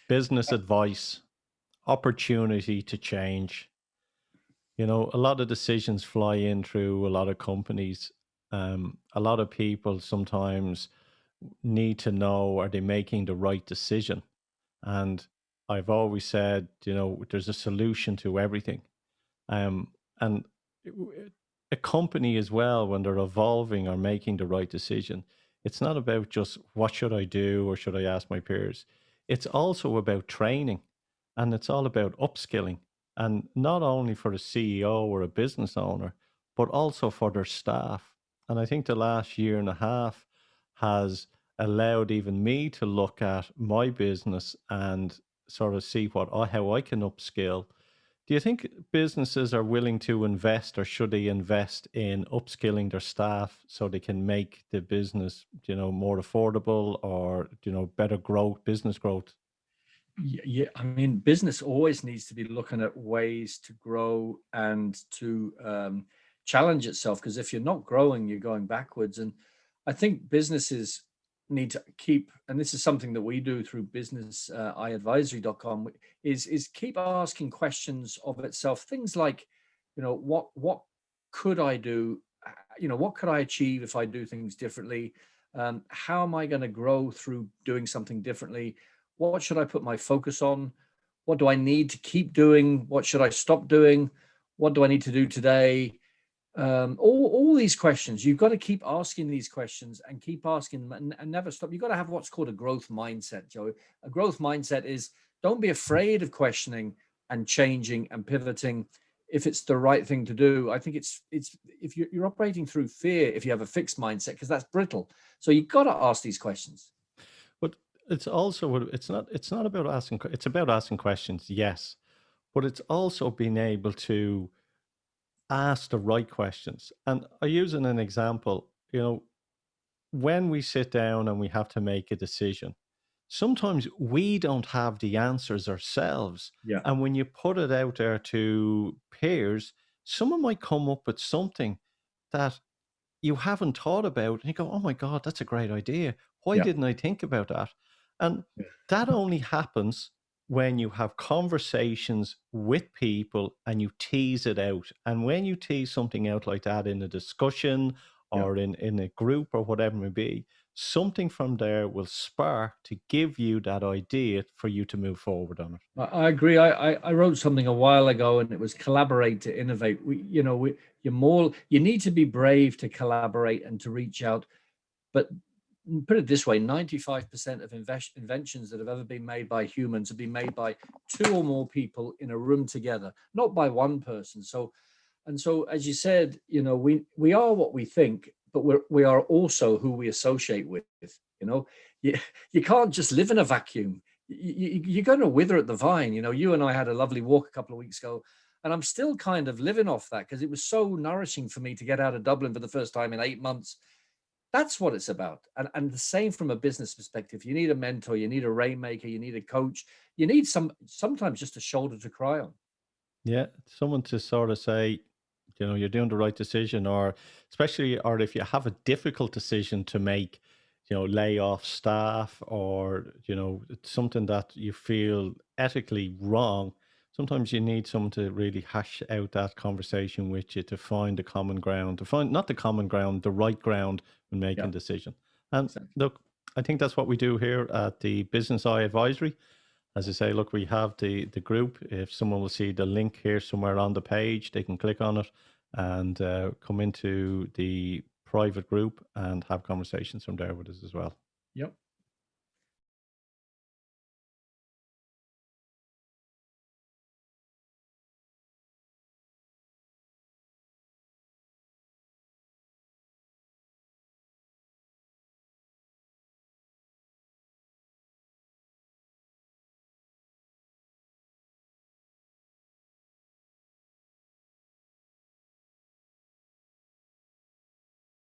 business advice, opportunity to change. A lot of decisions fly in through a lot of companies. A lot of people sometimes need to know, are they making the right decision? And I've always said, there's a solution to everything. And a company as well, when they're evolving or making the right decision, it's not about just what should I do or should I ask my peers. It's also about training, and it's all about upskilling, and not only for a CEO or a business owner, but also for their staff. And I think the last year and a half has allowed even me to look at my business and sort of see how I can upskill. Do you think businesses are willing to invest, or should they invest in upskilling their staff so they can make the business, more affordable, or, better growth, business growth? Yeah, I mean, business always needs to be looking at ways to grow and to challenge itself. Because if you're not growing, you're going backwards. And I think businesses need to keep, and this is something that we do through business iadvisory.com, is keep asking questions of itself. Things like, what could I do? What could I achieve if I do things differently? How am I going to grow through doing something differently? What should I put my focus on? What do I need to keep doing? What should I stop doing? What do I need to do today? All these questions. You've got to keep asking these questions and keep asking them, and never stop. You've got to have what's called a growth mindset, Joe. A growth mindset is, don't be afraid of questioning and changing and pivoting if it's the right thing to do. I think it's if you're operating through fear, if you have a fixed mindset, because that's brittle. So you've got to ask these questions. But it's not about asking, it's about asking questions, yes, but it's also being able to ask the right questions. And I use an example, when we sit down and we have to make a decision, sometimes we don't have the answers ourselves. Yeah. And when you put it out there to peers, someone might come up with something that you haven't thought about, and you go, "Oh my God, that's a great idea. Why Yeah. didn't I think about that?" And that only happens when you have conversations with people and you tease it out. And when you tease something out like that in a discussion Yeah. or in a group or whatever it may be, something from there will spark to give you that idea for you to move forward on it. I agree. I wrote something a while ago, and it was collaborate to innovate. You need to be brave to collaborate and to reach out. But put it this way, 95% of inventions that have ever been made by humans have been made by two or more people in a room together, not by one person. So as you said, we are what we think, but we are also who we associate with. You know, you, you can't just live in a vacuum. You're going to wither at the vine. You and I had a lovely walk a couple of weeks ago, and I'm still kind of living off that because it was so nourishing for me to get out of Dublin for the first time in 8 months. That's what it's about. And the same from a business perspective. You need a mentor, you need a rainmaker, you need a coach, you need sometimes just a shoulder to cry on. Yeah, someone to sort of say, you're doing the right decision, or especially, or if you have a difficult decision to make, lay off staff, or, it's something that you feel ethically wrong. Sometimes you need someone to really hash out that conversation with you to find the common ground, to find not the common ground, the right ground when Yeah, making decision. And exactly. look, I think that's what we do here at the Business Eye Advisory. As I say, look, we have the group. If someone will see the link here somewhere on the page, they can click on it and come into the private group and have conversations from there with us as well. Yep.